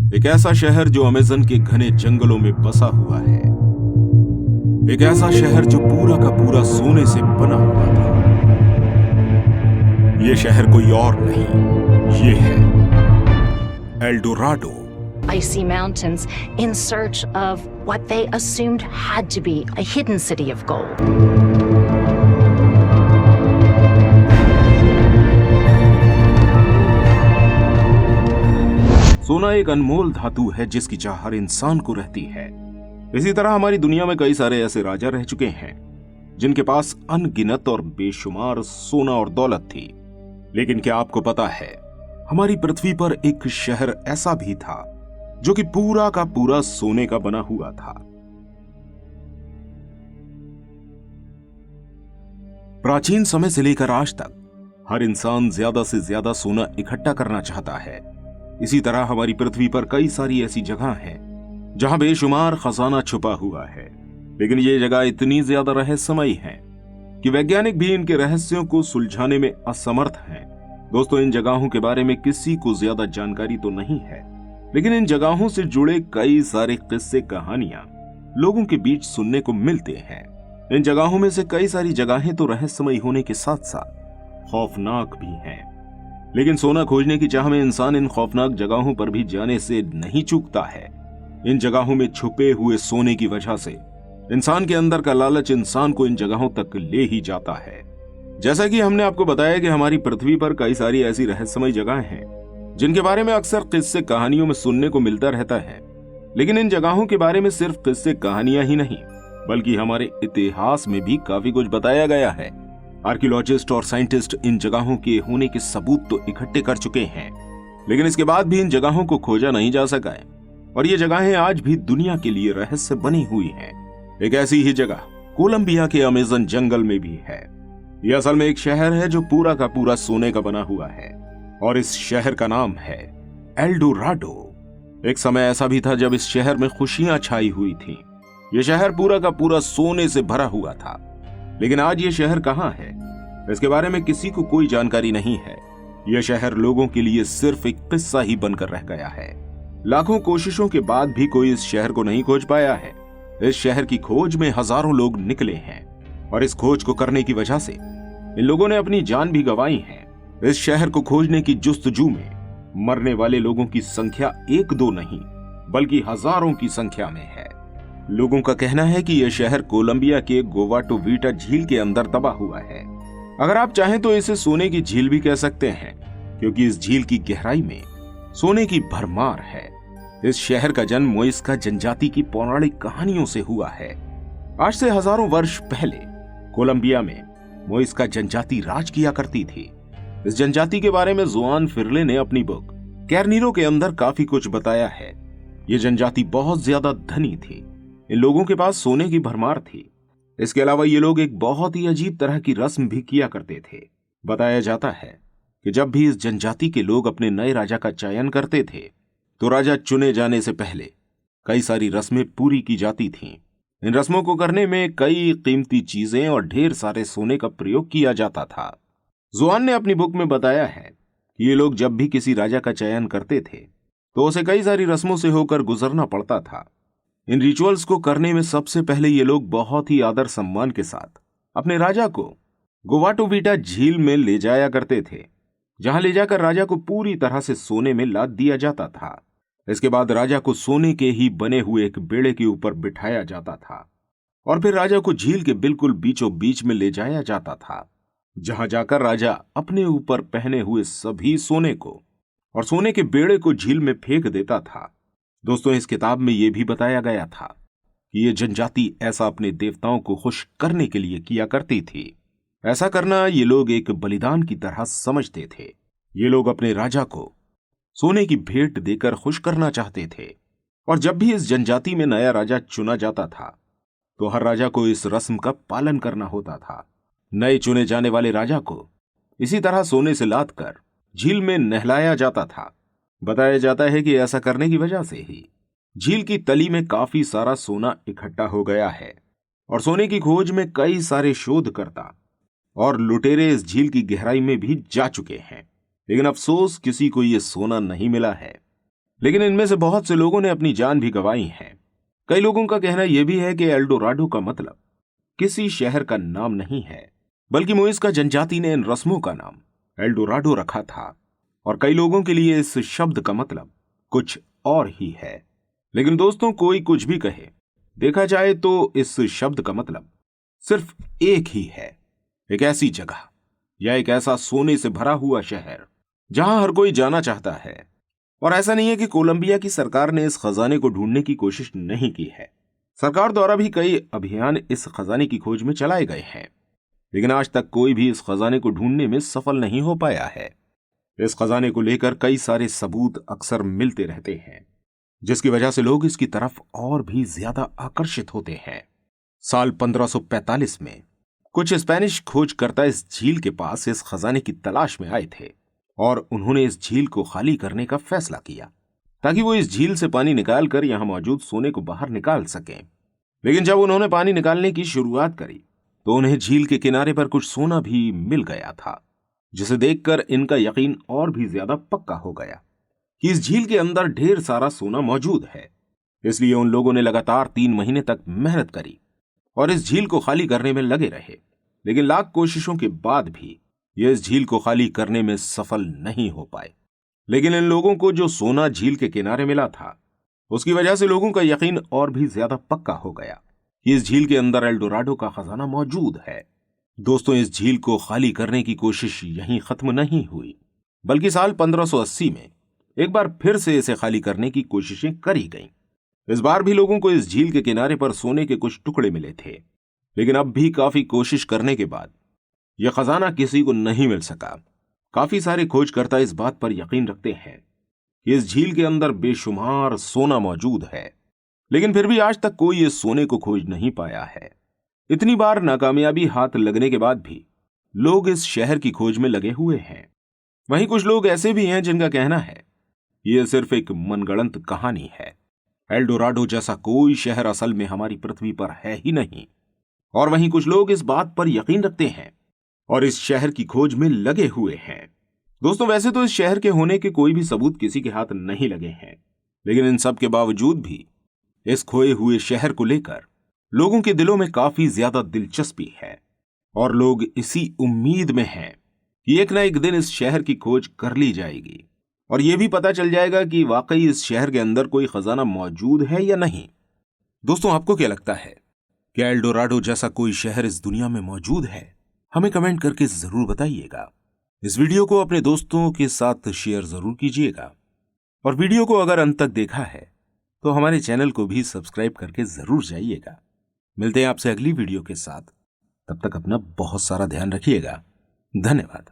एक ऐसा शहर जो अमेज़न के घने जंगलों में बसा हुआ है। एक ऐसा शहर जो पूरा का पूरा सोने से बना हुआ था। ये शहर कोई और नहीं, ये है Eldorado. Icy mountains in search of what they assumed had to be a hidden city of gold. सोना एक अनमोल धातु है जिसकी चाह हर इंसान को रहती है। इसी तरह हमारी दुनिया में कई सारे ऐसे राजा रह चुके हैं जिनके पास अनगिनत और बेशुमार सोना और दौलत थी। लेकिन क्या आपको पता है, हमारी पृथ्वी पर एक शहर ऐसा भी था जो कि पूरा का पूरा सोने का बना हुआ था। प्राचीन समय से लेकर आज तक हर इंसान ज्यादा से ज्यादा सोना इकट्ठा करना चाहता है। इसी तरह हमारी पृथ्वी पर कई सारी ऐसी जगह हैं जहां बेशुमार खजाना छुपा हुआ है, लेकिन ये जगह इतनी ज्यादा रहस्यमयी है कि वैज्ञानिक भी इनके रहस्यों को सुलझाने में असमर्थ हैं। दोस्तों, इन जगहों के बारे में किसी को ज्यादा जानकारी तो नहीं है, लेकिन इन जगहों से जुड़े कई सारे किस्से कहानियां लोगों के बीच सुनने को मिलते हैं। इन जगहों में से कई सारी जगहें तो रहस्यमयी होने के साथ साथ खौफनाक भी हैं। लेकिन सोना खोजने की चाह में इंसान इन खौफनाक जगहों पर भी जाने से नहीं चूकता है। इन जगहों में छुपे हुए सोने की वजह से इंसान के अंदर का लालच इंसान को इन जगहों तक ले ही जाता है। जैसा कि हमने आपको बताया कि हमारी पृथ्वी पर कई सारी ऐसी रहस्यमयी जगहें हैं जिनके बारे में अक्सर किस्से कहानियों में सुनने को मिलता रहता है। लेकिन इन जगहों के बारे में सिर्फ किस्से कहानियां ही नहीं, बल्कि हमारे इतिहास में भी काफी कुछ बताया गया है। आर्कियोलॉजिस्ट और साइंटिस्ट इन जगहों के होने के सबूत तो इकट्ठे कर चुके हैं, लेकिन इसके बाद भी इन जगहों को खोजा नहीं जा सका है और ये जगहें आज भी दुनिया के लिए रहस्य बनी हुई हैं। एक ऐसी ही जगह कोलंबिया के अमेज़न जंगल में भी है। यह असल में एक शहर है जो पूरा का पूरा सोने का बना हुआ है और इस शहर का नाम है एल्डोराडो। एक समय ऐसा भी था जब इस शहर में खुशियां छाई हुई थीं। यह शहर पूरा का पूरा सोने से भरा हुआ था, लेकिन आज ये शहर कहां है, इसके बारे में किसी को कोई जानकारी नहीं है। यह शहर लोगों के लिए सिर्फ एक किस्सा ही बनकर रह गया है। लाखों कोशिशों के बाद भी कोई इस शहर को नहीं खोज पाया है। इस शहर की खोज में हजारों लोग निकले हैं और इस खोज को करने की वजह से इन लोगों ने अपनी जान भी गंवाई है। इस शहर को खोजने की जुस्तजू में मरने वाले लोगों की संख्या एक दो नहीं, बल्कि हजारों की संख्या में है। लोगों का कहना है कि यह शहर कोलंबिया के गोवाटोवीटा झील के अंदर दबा हुआ है। अगर आप चाहें तो इसे सोने की झील भी कह सकते हैं, क्योंकि इस झील की गहराई में सोने की भरमार है। इस शहर का जन्म मोइस्का जनजाति की पौराणिक कहानियों से हुआ है। आज से हजारों वर्ष पहले कोलंबिया में मोइस्का जनजाति राज किया करती थी। इस जनजाति के बारे में जुआन फिरले ने अपनी बुक कैरनीरो के अंदर काफी कुछ बताया है। ये जनजाति बहुत ज्यादा धनी थी। इन लोगों के पास सोने की भरमार थी। इसके अलावा ये लोग एक बहुत ही अजीब तरह की रस्म भी किया करते थे। बताया जाता है कि जब भी इस जनजाति के लोग अपने नए राजा का चयन करते थे, तो राजा चुने जाने से पहले कई सारी रस्में पूरी की जाती थीं। इन रस्मों को करने में कई कीमती चीजें और ढेर सारे सोने का प्रयोग किया जाता था। जुआन ने अपनी बुक में बताया है कि ये लोग जब भी किसी राजा का चयन करते थे, तो उसे कई सारी रस्मों से होकर गुजरना पड़ता था। इन रिचुअल्स को करने में सबसे पहले ये लोग बहुत ही आदर सम्मान के साथ अपने राजा को गोवाटोवीटा झील में ले जाया करते थे, जहां ले जाकर राजा को पूरी तरह से सोने में लाद दिया जाता था। इसके बाद राजा को सोने के ही बने हुए एक बेड़े के ऊपर बिठाया जाता था और फिर राजा को झील के बिल्कुल बीचों बीच में ले जाया जाता था, जहां जाकर राजा अपने ऊपर पहने हुए सभी सोने को और सोने के बेड़े को झील में फेंक देता था। दोस्तों, इस किताब में यह भी बताया गया था कि यह जनजाति ऐसा अपने देवताओं को खुश करने के लिए किया करती थी। ऐसा करना ये लोग एक बलिदान की तरह समझते थे। ये लोग अपने राजा को सोने की भेंट देकर खुश करना चाहते थे और जब भी इस जनजाति में नया राजा चुना जाता था, तो हर राजा को इस रस्म का पालन करना होता था। नए चुने जाने वाले राजा को इसी तरह सोने से लाद कर झील में नहलाया जाता था। बताया जाता है कि ऐसा करने की वजह से ही झील की तली में काफी सारा सोना इकट्ठा हो गया है और सोने की खोज में कई सारे शोधकर्ता और लुटेरे इस झील की गहराई में भी जा चुके हैं, लेकिन अफसोस किसी को यह सोना नहीं मिला है। लेकिन इनमें से बहुत से लोगों ने अपनी जान भी गंवाई है। कई लोगों का कहना यह भी है कि एल्डोराडो का मतलब किसी शहर का नाम नहीं है, बल्कि मुइज़का जनजाति ने इन रस्मों का नाम एल्डोराडो रखा था, और कई लोगों के लिए इस शब्द का मतलब कुछ और ही है। लेकिन दोस्तों, कोई कुछ भी कहे, देखा जाए तो इस शब्द का मतलब सिर्फ एक ही है, एक ऐसी जगह या एक ऐसा सोने से भरा हुआ शहर जहां हर कोई जाना चाहता है। और ऐसा नहीं है कि कोलंबिया की सरकार ने इस खजाने को ढूंढने की कोशिश नहीं की है। सरकार द्वारा भी कई अभियान इस खजाने की खोज में चलाए गए हैं, लेकिन आज तक कोई भी इस खजाने को ढूंढने में सफल नहीं हो पाया है। इस खजाने को लेकर कई सारे सबूत अक्सर मिलते रहते हैं, जिसकी वजह से लोग इसकी तरफ और भी ज्यादा आकर्षित होते हैं। साल 1545 में कुछ स्पेनिश खोजकर्ता इस झील के पास इस खजाने की तलाश में आए थे, और उन्होंने इस झील को खाली करने का फैसला किया ताकि वो इस झील से पानी निकालकर यहां मौजूद सोने को बाहर निकाल सकें। लेकिन जब उन्होंने पानी निकालने की शुरुआत करी तो उन्हें झील के किनारे पर कुछ सोना भी मिल गया था, जिसे देखकर इनका यकीन और भी ज्यादा पक्का हो गया कि इस झील के अंदर ढेर सारा सोना मौजूद है। इसलिए उन लोगों ने लगातार 3 महीने तक मेहनत करी और इस झील को खाली करने में लगे रहे। लेकिन लाख कोशिशों के बाद भी ये इस झील को खाली करने में सफल नहीं हो पाए। लेकिन इन लोगों को जो सोना झील के किनारे मिला था, उसकी वजह से लोगों का यकीन और भी ज्यादा पक्का हो गया कि इस झील के अंदर एल्डोराडो का खजाना मौजूद है। दोस्तों, इस झील को खाली करने की कोशिश यहीं खत्म नहीं हुई, बल्कि साल 1580 में एक बार फिर से इसे खाली करने की कोशिशें करी गईं। इस बार भी लोगों को इस झील के किनारे पर सोने के कुछ टुकड़े मिले थे, लेकिन अब भी काफी कोशिश करने के बाद यह खजाना किसी को नहीं मिल सका। काफी सारे खोजकर्ता इस बात पर यकीन रखते हैं कि इस झील के अंदर बेशुमार सोना मौजूद है, लेकिन फिर भी आज तक कोई इस सोने को खोज नहीं पाया है। इतनी बार नाकामयाबी हाथ लगने के बाद भी लोग इस शहर की खोज में लगे हुए हैं। वहीं कुछ लोग ऐसे भी हैं जिनका कहना है यह सिर्फ एक मनगढ़ंत कहानी है। एल्डोराडो जैसा कोई शहर असल में हमारी पृथ्वी पर है ही नहीं। और वहीं कुछ लोग इस बात पर यकीन रखते हैं और इस शहर की खोज में लगे हुए हैं। दोस्तों, वैसे तो इस शहर के होने के कोई भी सबूत किसी के हाथ नहीं लगे हैं, लेकिन इन सब के बावजूद भी इस खोए हुए शहर को लेकर लोगों के दिलों में काफी ज्यादा दिलचस्पी है, और लोग इसी उम्मीद में हैं कि एक ना एक दिन इस शहर की खोज कर ली जाएगी और यह भी पता चल जाएगा कि वाकई इस शहर के अंदर कोई खजाना मौजूद है या नहीं। दोस्तों, आपको क्या लगता है, क्या एल्डोराडो जैसा कोई शहर इस दुनिया में मौजूद है? हमें कमेंट करके जरूर बताइएगा। इस वीडियो को अपने दोस्तों के साथ शेयर जरूर कीजिएगा, और वीडियो को अगर अंत तक देखा है तो हमारे चैनल को भी सब्सक्राइब करके जरूर जाइएगा। मिलते हैं आपसे अगली वीडियो के साथ। तब तक अपना बहुत सारा ध्यान रखिएगा। धन्यवाद।